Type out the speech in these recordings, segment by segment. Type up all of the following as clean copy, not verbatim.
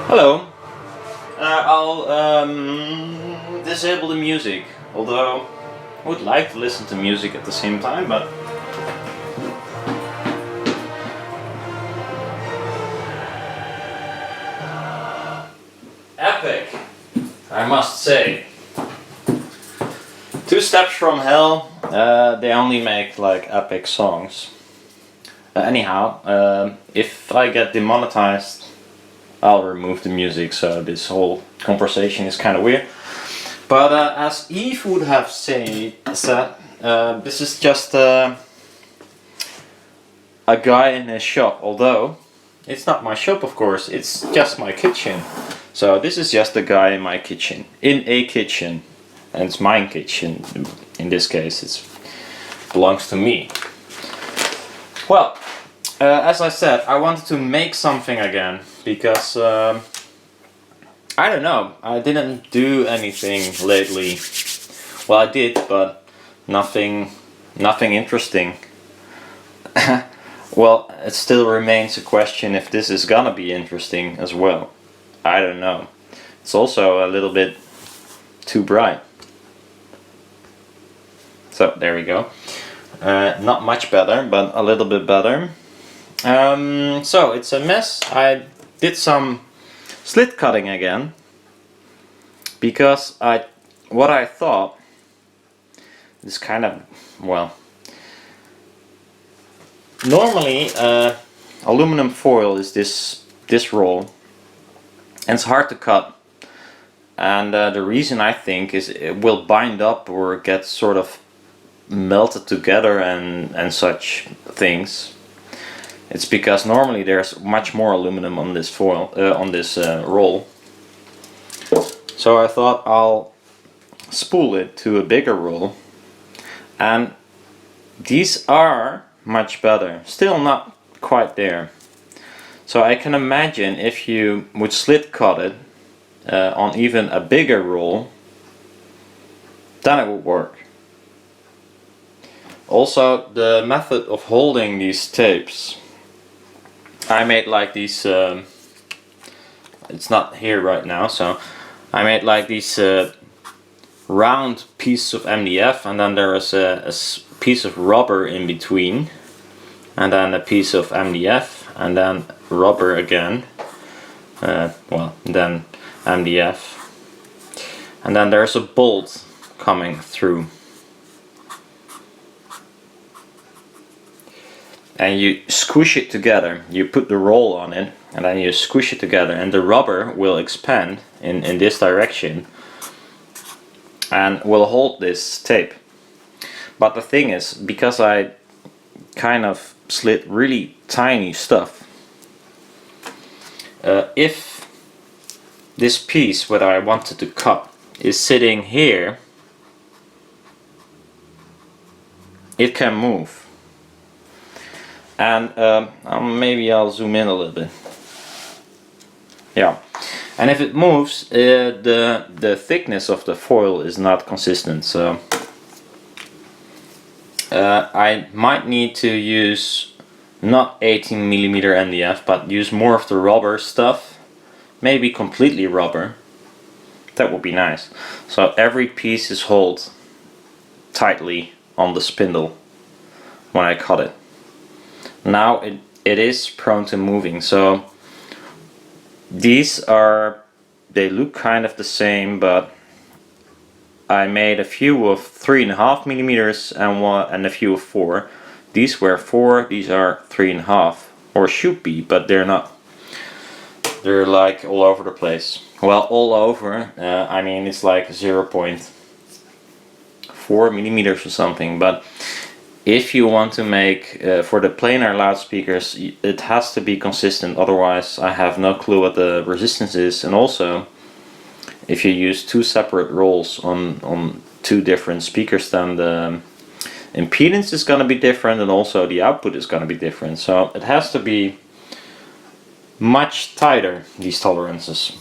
Hello. I'll disable the music, although I would like to listen to music at the same time, but epic, I must say. Two Steps from Hell, they only make like epic songs. Anyhow, if I get demonetized, I'll remove the music, so this whole conversation is kind of weird. But as Eve would have said, this is just a guy in his shop, although it's not my shop, of course, it's just my kitchen. So this is just a guy in my kitchen, in a kitchen, and it's my kitchen. In this case, it belongs to me. Well, as I said, I wanted to make something again because I don't know, I didn't do anything lately. Well, I did, but nothing interesting. Well, it still remains a question if this is gonna be interesting as well. I don't know. It's also a little bit too bright. So there we go. Not much better, but a little bit better. So it's a mess. I did some slit cutting again because what I thought is kind of, well, normally aluminum foil is this roll, and it's hard to cut, and the reason I think is it will bind up or get sort of melted together and such things. It's because normally there's much more aluminum on this foil, on this roll. So I thought I'll spool it to a bigger roll, and these are much better. Still not quite there. So I can imagine if you would slit cut it on even a bigger roll, then it would work. Also, the method of holding these tapes, I made like these, it's not here right now, so I made like these round pieces of MDF, and then there is a piece of rubber in between, and then a piece of MDF, and then rubber again, well, then MDF, and then there's a bolt coming through. And you squish it together. You put the roll on it, and then you squish it together, and the rubber will expand in this direction and will hold this tape. But the thing is, because I kind of slit really tiny stuff, if this piece what I wanted to cut is sitting here, it can move. And maybe I'll zoom in a little bit. Yeah, and if it moves, the thickness of the foil is not consistent, so I might need to use not 18mm MDF, but use more of the rubber stuff, maybe completely rubber. That would be nice. So every piece is held tightly on the spindle when I cut it. Now it is prone to moving, so these are, they look kind of the same, but I made a few of 3.5mm and a few of 4. These were 4, these are 3.5, or should be, but they're not. They're like all over the place. Well, all over, I mean it's like 0.4mm or something, but if you want to make, for the planar loudspeakers, it has to be consistent, otherwise I have no clue what the resistance is. And also, if you use two separate rolls on two different speakers, then the impedance is going to be different, and also the output is going to be different. So it has to be much tighter, these tolerances.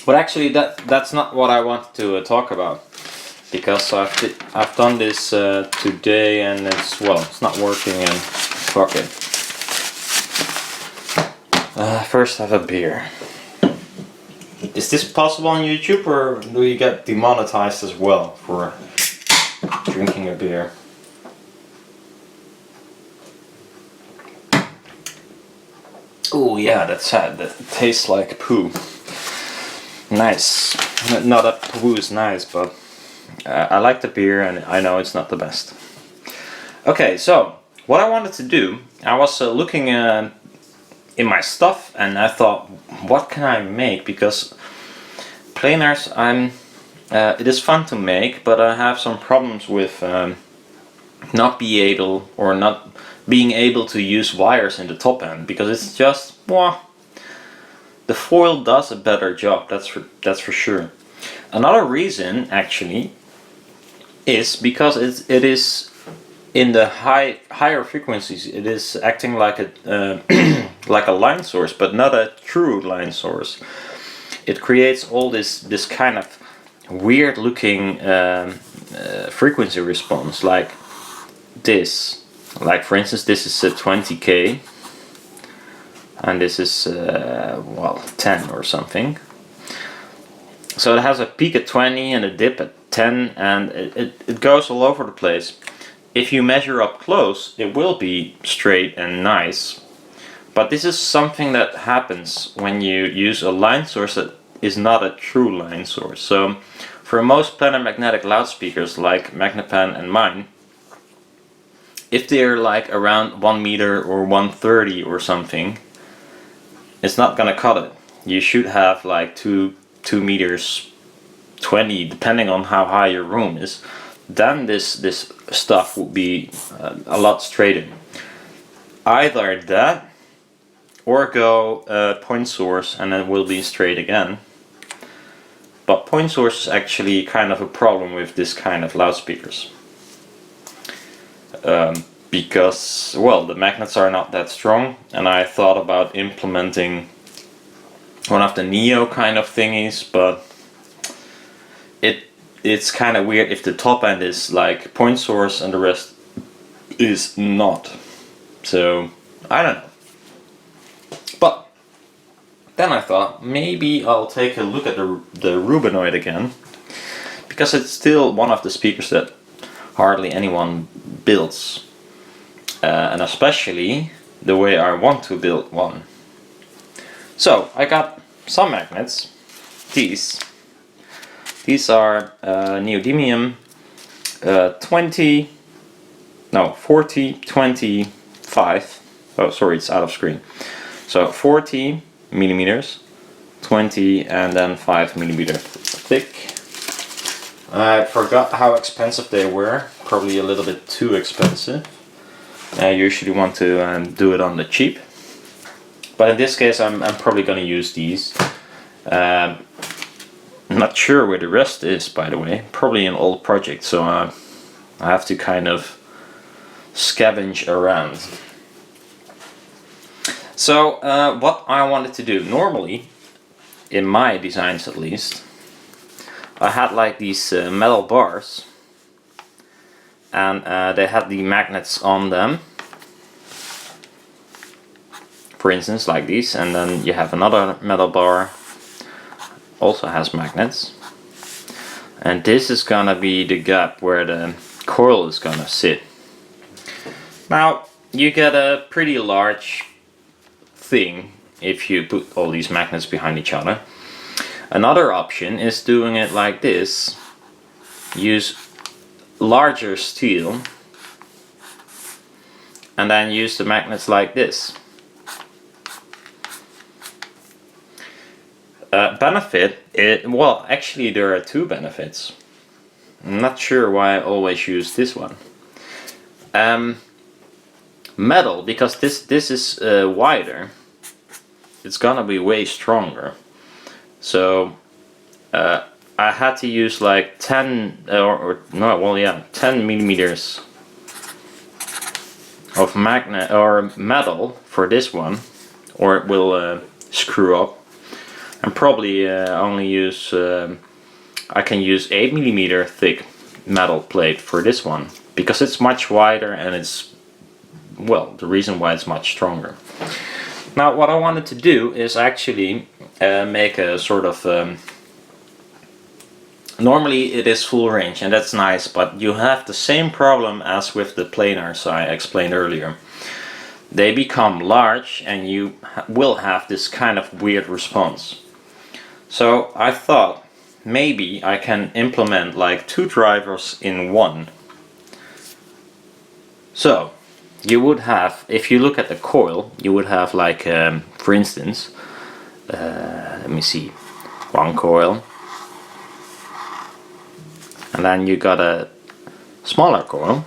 But actually that's not what I wanted to talk about. Because I've done this today, and it's not working, and fuck it. First have a beer. Is this possible on YouTube, or do you get demonetized as well for drinking a beer? Oh yeah, that's sad. That tastes like poo. Nice. Not that poo is nice, but I like the beer and I know it's not the best. Okay, so what I wanted to do, I was looking in my stuff and I thought, what can I make? Because planers, it is fun to make, but I have some problems with not being able to use wires in the top end, because it's just, well, the foil does a better job, that's for sure. Another reason actually is because it is in the higher frequencies, it is acting like a like a line source, but not a true line source. It creates all this kind of weird looking frequency response, like this. Like for instance, this is a 20k, and this is well, 10 or something. So it has a peak at 20 and a dip at 10, and it goes all over the place. If you measure up close, it will be straight and nice. But this is something that happens when you use a line source that is not a true line source. So for most planar magnetic loudspeakers like Magnepan and mine, if they're like around 1 meter or 130 or something, it's not gonna cut it. You should have like 2 meters 20, depending on how high your room is. Then this stuff will be a lot straighter. Either that, or go point source and it will be straight again. But point source is actually kind of a problem with this kind of loudspeakers. Because, well, the magnets are not that strong, and I thought about implementing one of the Neo kind of thingies, but it's kind of weird if the top end is like point source and the rest is not. So I don't know. But then I thought maybe I'll take a look at the Rubanoide again, because it's still one of the speakers that hardly anyone builds, and especially the way I want to build one. So I got some magnets. These are neodymium 40, 25. Oh, sorry, it's out of screen. So 40 millimeters, 20, and then 5 millimeter thick. I forgot how expensive they were. Probably a little bit too expensive. I usually want to do it on the cheap, but in this case I'm probably going to use these. Not sure where the rest is, by the way. Probably an old project, so I have to kind of scavenge around. So what I wanted to do, normally in my designs at least, I had like these metal bars, and they had the magnets on them, for instance like these, and then you have another metal bar, also has magnets, and this is gonna be the gap where the coil is gonna sit. Now you get a pretty large thing if you put all these magnets behind each other. Another option is doing it like this. Use larger steel and then use the magnets like this. Benefit, well, actually there are two benefits. I'm not sure why I always use this one. Metal, because this is wider, it's gonna be way stronger. So I had to use like 10 10 millimeters of magnet or metal for this one, or it will screw up. And probably only use I can use 8 millimeter thick metal plate for this one, because it's much wider and it's, well, the reason why it's much stronger. Now what I wanted to do is actually make a sort of normally it is full range, and that's nice, but you have the same problem as with the planars I explained earlier. They become large and you will have this kind of weird response. So I thought maybe I can implement like 2 drivers in one. So you would have, if you look at the coil, you would have like for instance, let me see, 1 coil, and then you got a smaller coil,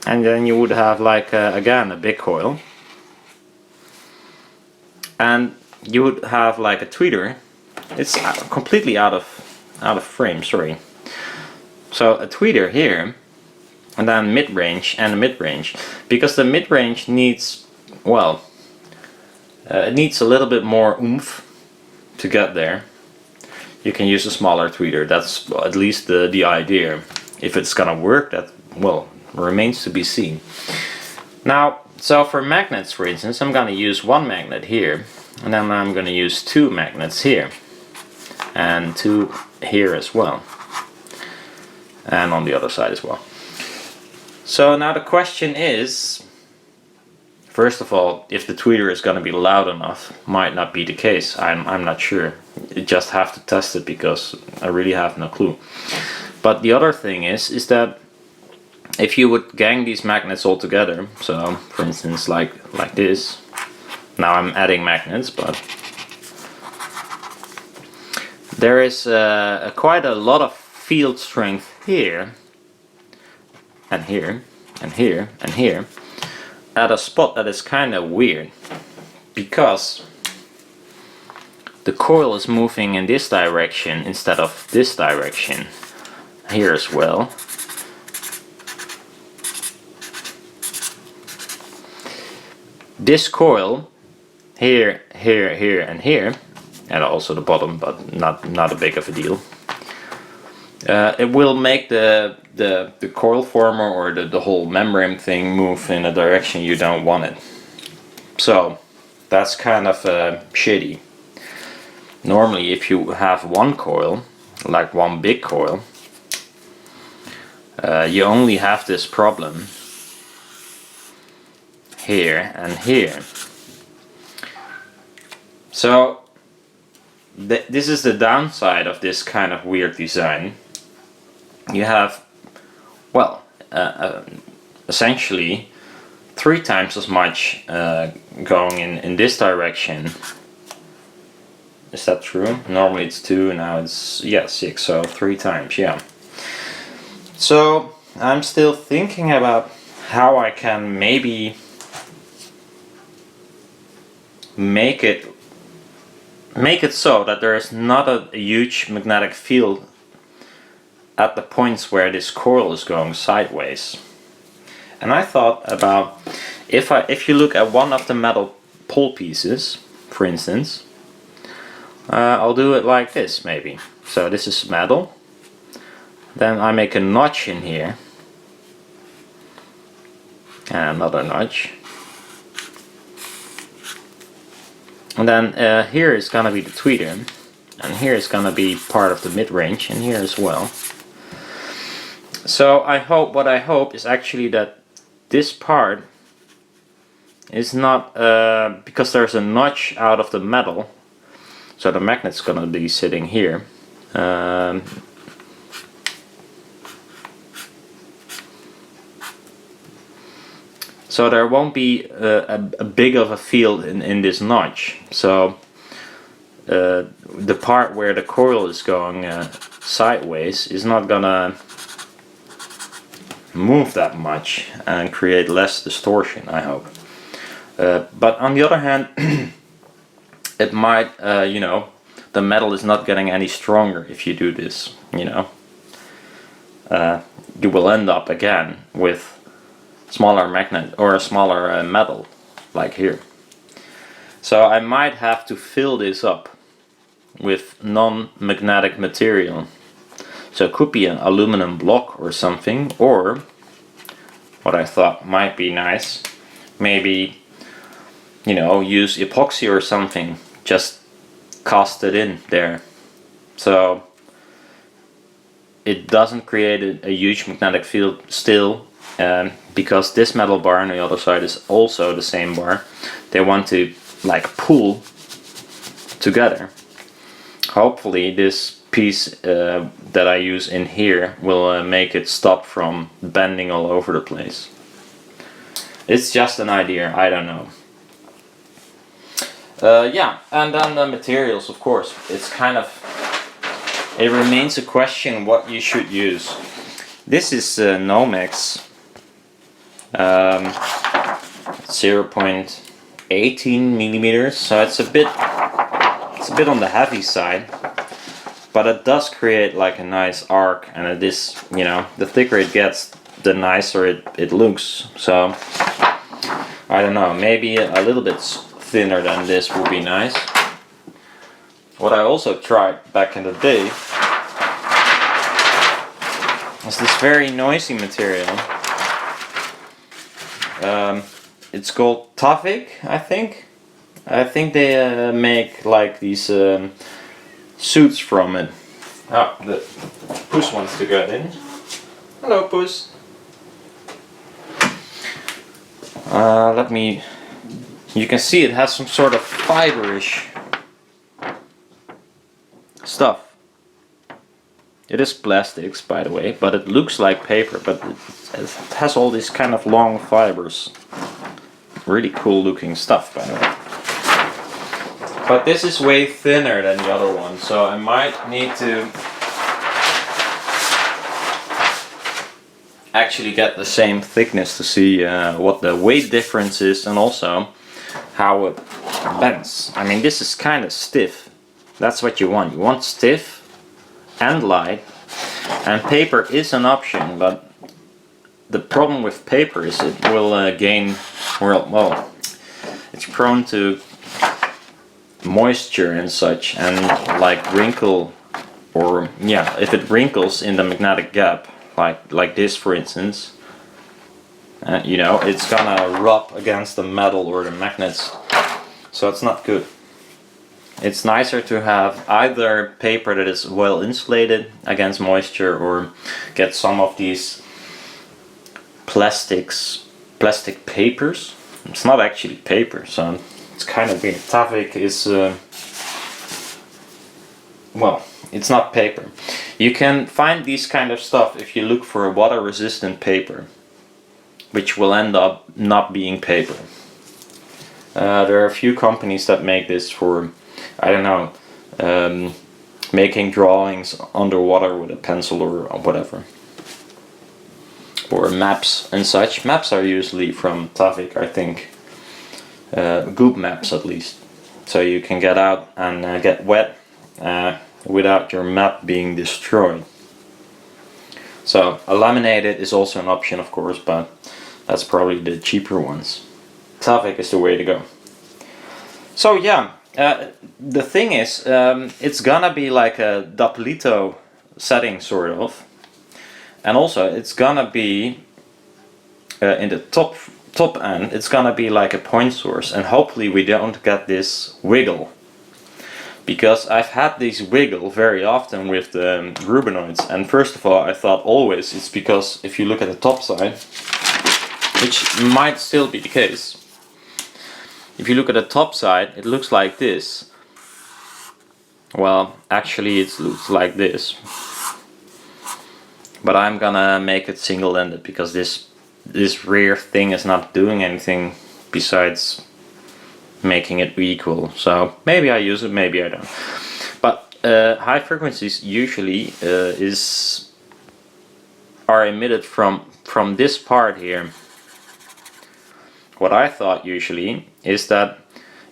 and then you would have like again a big coil, and you would have like a tweeter. It's completely out of frame, sorry. So a tweeter here, and then mid-range and a mid-range, because the mid-range needs, well, it needs a little bit more oomph to get there. You can use a smaller tweeter. That's at least the idea. If it's gonna work, that, well, remains to be seen. Now, so for magnets, for instance, I'm gonna use 1 magnet here, and then I'm gonna use 2 magnets here, and 2 here as well, and on the other side as well. So now the question is, first of all, if the tweeter is gonna be loud enough. Might not be the case. I'm not sure. You just have to test it, because I really have no clue. But the other thing is that if you would gang these magnets all together, so for instance like this, now I'm adding magnets, but there is quite a lot of field strength here, and here, and here, and here, at a spot that is kind of weird, because the coil is moving in this direction instead of this direction here as well. This coil here, here, here, and here, and also the bottom, but not a big of a deal. It will make the coil former or the whole membrane thing move in a direction you don't want it. So that's kind of shitty. Normally, if you have 1 coil, like 1 big coil, you only have this problem here and here. So this is the downside of this kind of weird design. You have, well, essentially 3 times as much going in this direction. Is that true? Normally it's 2, now it's, yeah, 6, so 3 times, yeah. So I'm still thinking about how I can maybe make it so that there is not a huge magnetic field at the points where this coil is going sideways. And I thought about, if you look at one of the metal pole pieces, for instance, I'll do it like this maybe. So this is metal, then I make a notch in here, and another notch, and then here is gonna be the tweeter, and here is gonna be part of the mid-range, and here as well. So what I hope is actually that this part is not, because there's a notch out of the metal, so the magnet's gonna be sitting here. So there won't be a big of a field in this notch. So the part where the coil is going sideways is not gonna move that much and create less distortion, I hope. But on the other hand, it might, you know, the metal is not getting any stronger if you do this, you know. You will end up again with smaller magnet or a smaller metal, like here. So I might have to fill this up with non-magnetic material. So it could be an aluminum block or something, or what I thought might be nice, maybe you know, use epoxy or something, just cast it in there. So it doesn't create a huge magnetic field still, because this metal bar on the other side is also the same bar. They want to like pull together. Hopefully this piece that I use in here will make it stop from bending all over the place. It's just an idea, I don't know. Yeah, and then the materials, of course. It's kind of, it remains a question what you should use. This is Nomex 0.18 millimeters, so it's a bit on the heavy side, but it does create like a nice arc, and it is, you know, the thicker it gets, the nicer it looks. So I don't know, maybe a little bit thinner than this would be nice. What I also tried back in the day is this very noisy material. It's called Tavik, I think. I think they make like these suits from it. Oh, the Puss wants to get in. Hello, Puss. Let me. You can see it has some sort of fiberish stuff. It is plastics, by the way, but it looks like paper, but it has all these kind of long fibers. Really cool looking stuff, by the way. But this is way thinner than the other one, so I might need to actually get the same thickness to see what the weight difference is, and also how it bends. I mean, this is kind of stiff. That's what you want. You want stiff and light, and paper is an option, but the problem with paper is it will well, it's prone to moisture and such, and like wrinkle, or yeah, if it wrinkles in the magnetic gap, like this for instance, you know, it's gonna rub against the metal or the magnets, so it's not good. It's nicer to have either paper that is well insulated against moisture, or get some of these plastic papers. It's not actually paper, so it's kind of weird. Tavik is well, it's not paper. You can find these kind of stuff if you look for a water resistant paper, which will end up not being paper. There are a few companies that make this for, I don't know, making drawings underwater with a pencil or whatever, or maps and such. Maps are usually from Tavik, I think. Goop maps at least, so you can get out and get wet without your map being destroyed. So a laminated is also an option, of course, but that's probably the cheaper ones. Tavik is the way to go. So yeah, the thing is, it's gonna be like a Daplito setting sort of, and also it's gonna be in the top end, it's gonna be like a point source, and hopefully we don't get this wiggle, because I've had these wiggle very often with the Rubanoides. And first of all, I thought always it's because if you look at the top side, which might still be the case, if you look at the top side, it looks like this. Well, actually it looks like this, but I'm gonna make it single-ended, because this rear thing is not doing anything besides making it equal. So maybe I use it, maybe I don't. But high frequencies usually are emitted from this part here. What I thought usually is that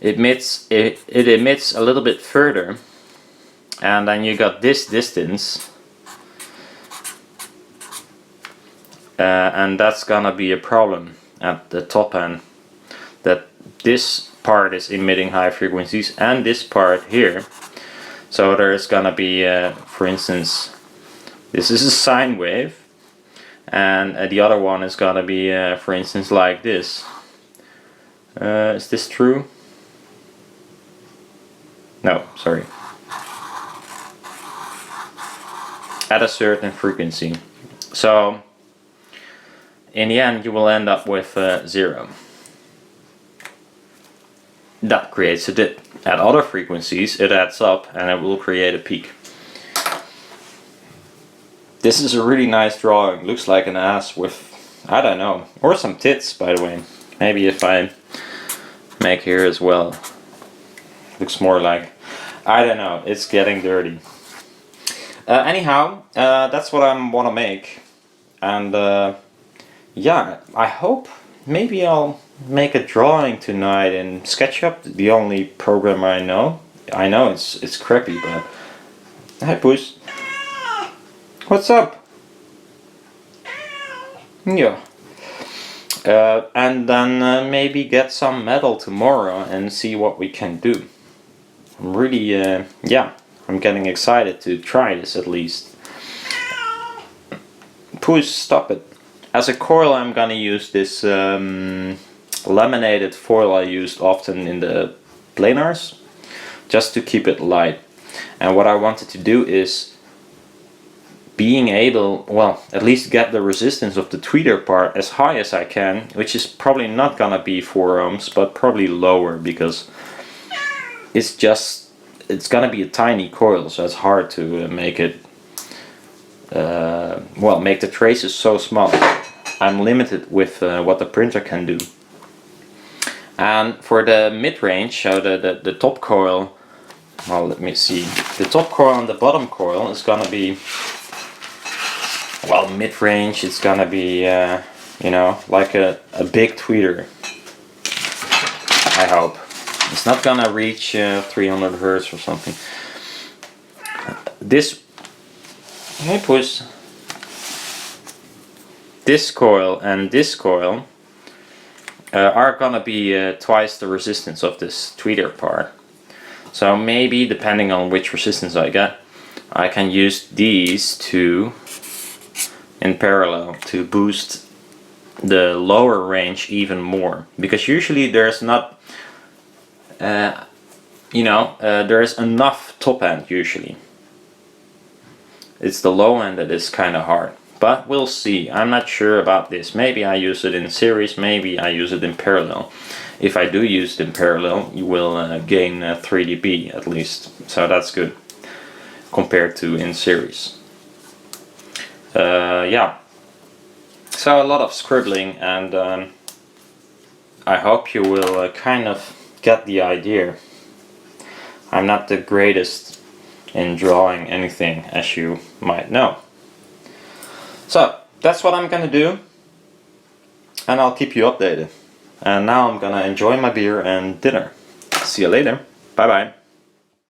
it emits a little bit further, and then you got this distance, and that's gonna be a problem at the top end, that this part is emitting high frequencies and this part here. So there's gonna be for instance, this is a sine wave, and the other one is gonna be for instance like this. Is this true? No, sorry. At a certain frequency. So in the end you will end up with 0. That creates a dip. At other frequencies it adds up and it will create a peak. This is a really nice drawing. Looks like an ass with, I don't know, or some tits, by the way. Maybe if I make here as well. Looks more like, I don't know, it's getting dirty. Anyhow, that's what I want to make. And yeah, I hope maybe I'll make a drawing tonight in SketchUp, the only program I know. I know it's crappy, but... Hi, Puss. What's up? Yeah. And then maybe get some metal tomorrow and see what we can do. I'm really, yeah, I'm getting excited to try this at least. Puss, stop it. As a coil I'm gonna use this laminated foil I used often in the planars, just to keep it light. And what I wanted to do is being able, well, at least get the resistance of the tweeter part as high as I can, which is probably not gonna be 4 ohms, but probably lower, because it's gonna be a tiny coil, so it's hard to make it, well, make the traces so small. I'm limited with what the printer can do. And for the mid-range, so the top coil, well, let me see, the top coil and the bottom coil is gonna be, well, mid-range, it's gonna be, you know, like a big tweeter, I hope. It's not gonna reach 300 Hertz or something. This, hey Puss, this coil and this coil are gonna be twice the resistance of this tweeter part. So maybe, depending on which resistance I get, I can use these two in parallel to boost the lower range even more, because usually there's not, you know, there's enough top end usually. It's the low end that is kind of hard, but we'll see. I'm not sure about this. Maybe I use it in series, maybe I use it in parallel. If I do use it in parallel, you will gain 3 dB at least, so that's good compared to in series. Yeah, so a lot of scribbling, and I hope you will kind of get the idea. I'm not the greatest in drawing anything, as you might know. So that's what I'm gonna do, and I'll keep you updated. And now I'm gonna enjoy my beer and dinner. See you later. Bye bye.